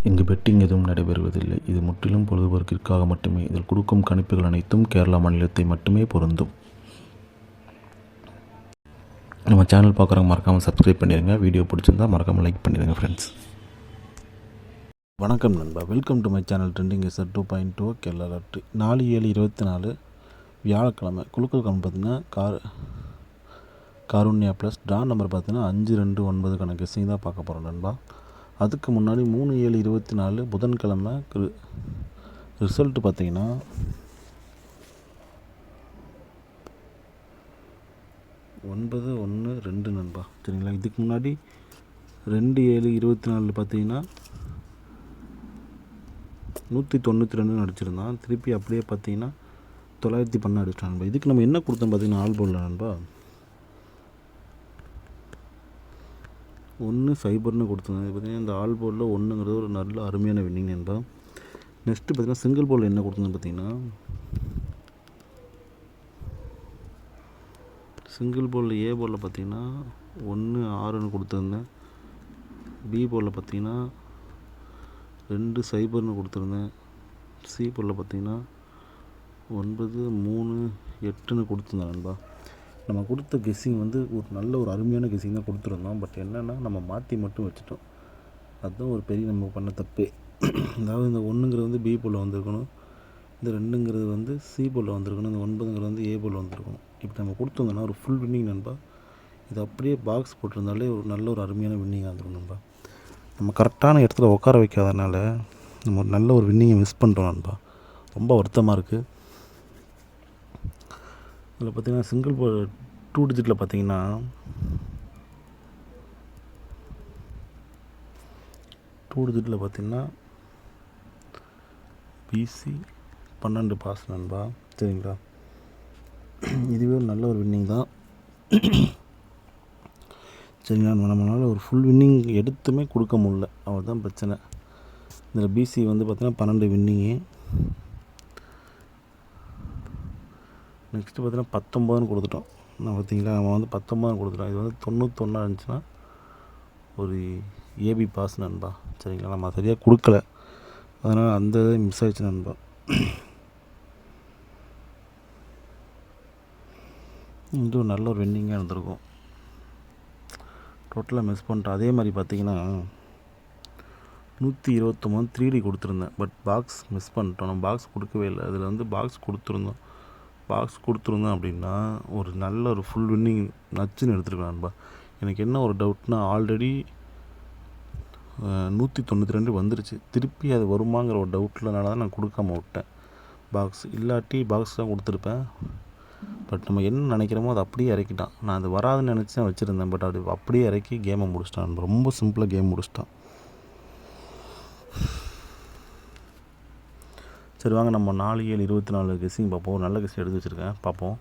இங்கு பெட்டிங் எதுவும் நடைபெறுவதில்லை. இது முற்றிலும் பொழுதுபோக்கிற்காக மட்டுமே. இதில் கொடுக்கும் கணிப்புகள் அனைத்தும் கேரளா மாநிலத்தை மட்டுமே பொருந்தும். நம்ம சேனல் பார்க்குறவங்க மறக்காமல் சப்ஸ்கிரைப் பண்ணிடுங்க. வீடியோ பிடிச்சிருந்தா மறக்காமல் லைக் பண்ணிடுங்க ஃப்ரெண்ட்ஸ். வணக்கம் நண்பா, welcome to my channel trending SR 2.2 Kerala lottery. 4/7/24 வியாழக்கிழமை. குலுக்கல் கணக்கு பார்த்திங்கன்னா காருண்யா ப்ளஸ் ட்ரா நம்பர் பார்த்திங்கன்னா 529 கெஸ்ஸிங் தான் பார்க்க போகிறோம் நண்பா. அதுக்கு முன்னாடி 3/7/24 புதன்கிழமை ரிசல்ட்டு பார்த்திங்கன்னா 9/1/2 நண்பா. சரிங்களா. இதுக்கு முன்னாடி 2/7/24 பார்த்திங்கன்னா 192 அடிச்சிருந்தான். திருப்பி அப்படியே பார்த்தீங்கன்னா 910 அடிச்சிட்டான் நண்பா. இதுக்கு நம்ம என்ன கொடுத்தோம் பார்த்தீங்கன்னா ஆல் போர்டில் நண்பா 1 ஃபைபர்னு கொடுத்துருந்தோம். இது பார்த்திங்கன்னா இந்த ஆல் போர்டில் 1ங்கிறது ஒரு நல்ல அருமையான வின்னிங் நண்பா. நெக்ஸ்ட்டு பார்த்திங்கன்னா சிங்கிள் போர்டில் என்ன கொடுத்துருந்தோம் பார்த்திங்கன்னா சிங்கிள் போர்டில் ஏ போர்டில் பார்த்திங்கன்னா 1 6ன்னு கொடுத்துருந்தேன். பி போர்டில் பார்த்திங்கன்னா 2 சைபர்னு கொடுத்துருந்தேன். சி போர்டில் பார்த்திங்கன்னா 9 3 8ன்னு கொடுத்துருந்தேன் நண்பா. நம்ம கொடுத்த கெஸ்ஸிங் வந்து ஒரு நல்ல ஒரு அருமையான கெஸ்ஸிங் தான் கொடுத்துருந்தோம். பட் என்னென்னா நம்ம மாற்றி மட்டும் வச்சுட்டோம். அதுதான் ஒரு பெரிய நம்ம பண்ண தப்பு. அதாவது இந்த 1ங்கிறது வந்து பி போர்டில் வந்திருக்கணும், இந்த 2ங்கிறது வந்து சி போர்டில் வந்திருக்கணும், இந்த 9ங்கிறது வந்து ஏ போர்டில் வந்திருக்கணும். இப்படி நம்ம கொடுத்துருந்தோம்னா ஒரு ஃபுல் வின்னிங் நண்பா. இது அப்படியே பாக்ஸ் போட்டிருந்தாலே ஒரு நல்ல ஒரு அருமையான வின்னிங்காக இருந்திருக்கும் நண்பா. நம்ம கரெக்டான இடத்துல உட்கார வைக்காதனால நம்ம ஒரு நல்ல ஒரு வின்னிங்கை மிஸ் பண்ணுறோம் நண்பா. ரொம்ப வருத்தமாக இருக்குது. இதில் பார்த்திங்கன்னா சிங்கிள் 2 டிஜிட்டில் பார்த்திங்கன்னா 2 டிஜிட்டில் பார்த்திங்கன்னா பிசி 12 பாஸ் நண்பா. சரிங்களா. இதுவே ஒரு நல்ல ஒரு வின்னிங் தான். சரிங்களா. நம்மளால் ஒரு ஃபுல் வின்னிங் எடுத்துமே கொடுக்க முடியல, அவள் தான் பிரச்சனை. இதில் பிசி வந்து பார்த்திங்கன்னா 12 வின்னிங்கு. நெக்ஸ்ட்டு பார்த்திங்கன்னா 19ன்னு கொடுத்துட்டோம். நான் பார்த்திங்களா நம்ம வந்து 19 கொடுத்துட்டோம். இது வந்து 91 இருந்துச்சுன்னா ஒரு ஏபி பாஸ் நண்பா. சரிங்களா. நம்ம சரியாக கொடுக்கல, அதனால் அந்த இதை மிஸ் ஆகிடுச்சு நண்பா. இது ஒரு நல்ல ஒரு வின்னிங்காக இருந்திருக்கும். டோட்டலாக மிஸ் பண்ணிட்டோம். அதே மாதிரி பார்த்திங்கன்னா 129 3D கொடுத்துருந்தேன். பட் பாக்ஸ் மிஸ் பண்ணிட்டோம். நம்ம பாக்ஸ் கொடுக்கவே இல்லை. அதில் வந்து பாக்ஸ் கொடுத்துருந்தோம் அப்படின்னா ஒரு நல்ல ஒரு ஃபுல் வின்னிங் நச்சுன்னு எடுத்துருக்கலாம் நண்பா. எனக்கு என்ன ஒரு டவுட்னா ஆல்ரெடி 192 வந்துருச்சு. திருப்பி அது வருமாங்கிற ஒரு டவுட்லனால தான் நான் கொடுக்காம விட்டேன். பாக்ஸ் இல்லாட்டி பாக்ஸ் தான் கொடுத்துருப்பேன். பட் நம்ம என்ன நினைக்கிறோமோ அதை அப்படியே இறக்கிட்டான். நான் அது வராதுன்னு நினச்சி தான் வச்சுருந்தேன். பட் அது அப்படியே இறக்கி கேமை முடிச்சிட்டான். ரொம்ப சிம்பிளாக கேம் முடிச்சிட்டான். சரி வாங்க நம்ம 4/7/24 கெஸ்ஸிங் பார்ப்போம். நல்ல கெஸ்ஸிங் எடுத்து வச்சுருக்கேன், பார்ப்போம்.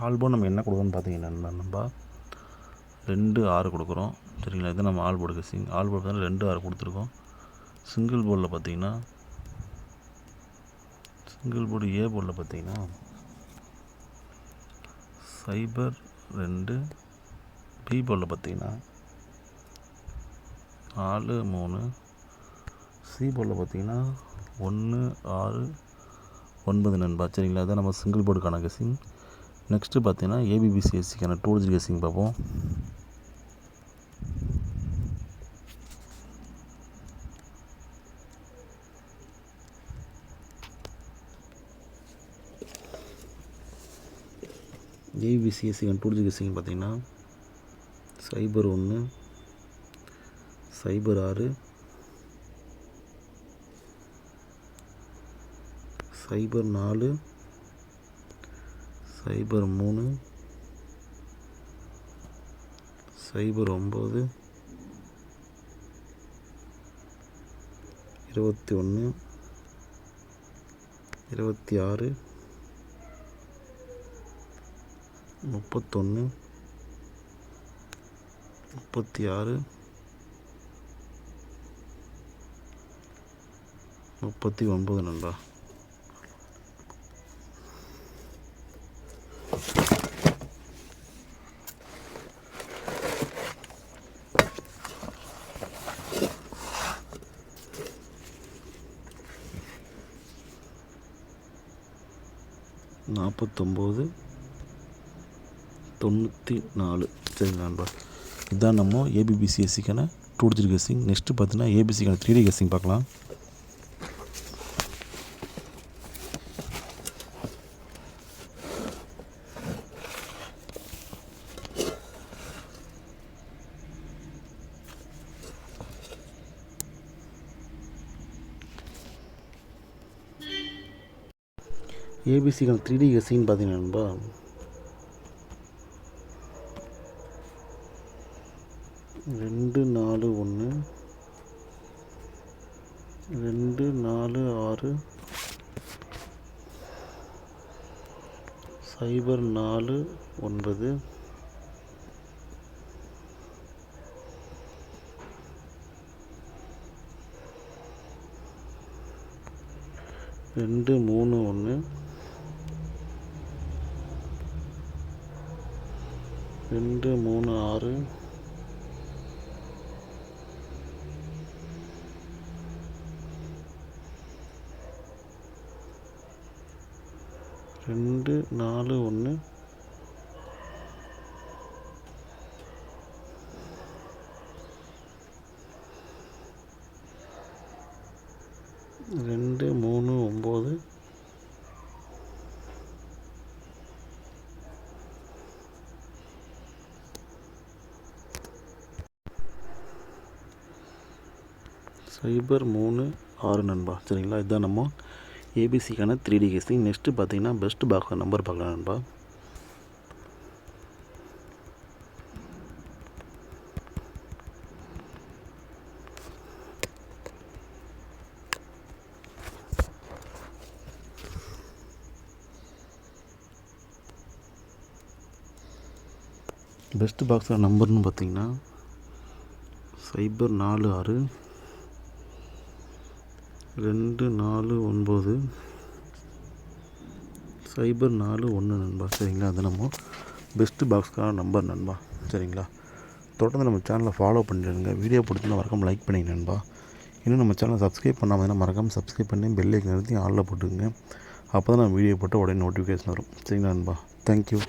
ஆல்போர்டு நம்ம என்ன கொடுக்கணும்னு பார்த்தீங்கன்னா நம்ம 2 6 கொடுக்குறோம். சரிங்களா. இது நம்ம ஆல்போர்டு கெஸ்ஸிங். ஆல்போர்டு பார்த்தீங்கன்னா 2 6 கொடுத்துருக்கோம். சிங்கிள் போர்டில் பார்த்தீங்கன்னா சிங்கிள் போர்டு ஏ போர்டில் பார்த்தீங்கன்னா சைபர் 2, பி போர்டில் பார்த்தீங்கன்னா 4 3, சி போர்டில் பார்த்தீங்கன்னா 1 6 9 நண்பா. சரிங்களா. அதுதான் நம்ம சிங்கிள் போர்டுக்கான கெஸ்ஸிங். நெக்ஸ்ட்டு பார்த்தீங்கன்னா ஏபிபிசிஎஸ்சிக்கான 2 டிஜிட் கெஸ்ஸிங் பார்ப்போம். ஏபிசிஎஸ்சிக்கான 2 டிஜிட் கெஸ்ஸிங் பார்த்தீங்கன்னா சைபர் 1, சைபர் 6, சைபர் 4, சைபர் 3, சைபர் 9, 21, 26, 31, 36, 39 நண்பா. 49 94. சரிங்களா நண்பா, இதுதான் நம்ம ஏபிபிசிஎஸ்சிக்கான 2 digit கெஸ்ஸிங். நெக்ஸ்ட்டு பார்த்தீங்கன்னா ஏபிசிக்கான 3D கெஸ்ஸிங் பார்க்கலாம். ஏபிசிக்கான 3D கெஸ்ஸிங்னு பார்த்தீங்கன்னா நண்பா, 2 4 1 2 4 6 0 4 9 2 3 1 2 3 6 2 4 1 2 3 9 0 3 6 நண்பா. சரிங்களா, இதுதான் நம்ம ஏபிசிக்கான 3D கெஸ்ஸிங். நெக்ஸ்ட்டு பார்த்தீங்கன்னா பெஸ்ட் பாக்ஸ் நம்பர் பார்க்கலாம் நண்பா. பெஸ்ட் பாக்ஸோட நம்பர்னு பார்த்தீங்கன்னா 0 4 6 2 4 9 0 4 1 நண்பா. சரிங்களா, அது நம்ம பெஸ்ட்டு பாக்ஸ்க்கான நம்பர் நண்பா. சரிங்களா, தொடர்ந்து நம்ம சேனலை ஃபாலோ பண்ணிடுங்க. வீடியோ பிடிச்சிருந்தா மறக்காமல் லைக் பண்ணிங்க நண்பா. இன்னும் நம்ம சேனலை சப்ஸ்கிரைப் பண்ணாமல் மறக்காமல் சப்ஸ்கிரைப் பண்ணி பெல் ஐக்கன் நிறுத்தி ஆளில் போட்டுங்க. அப்போ தான் நம்ம வீடியோ போட்டு உடனே நோட்டிஃபிகேஷன் வரும். சரிங்களா நண்பா, தேங்க்யூ.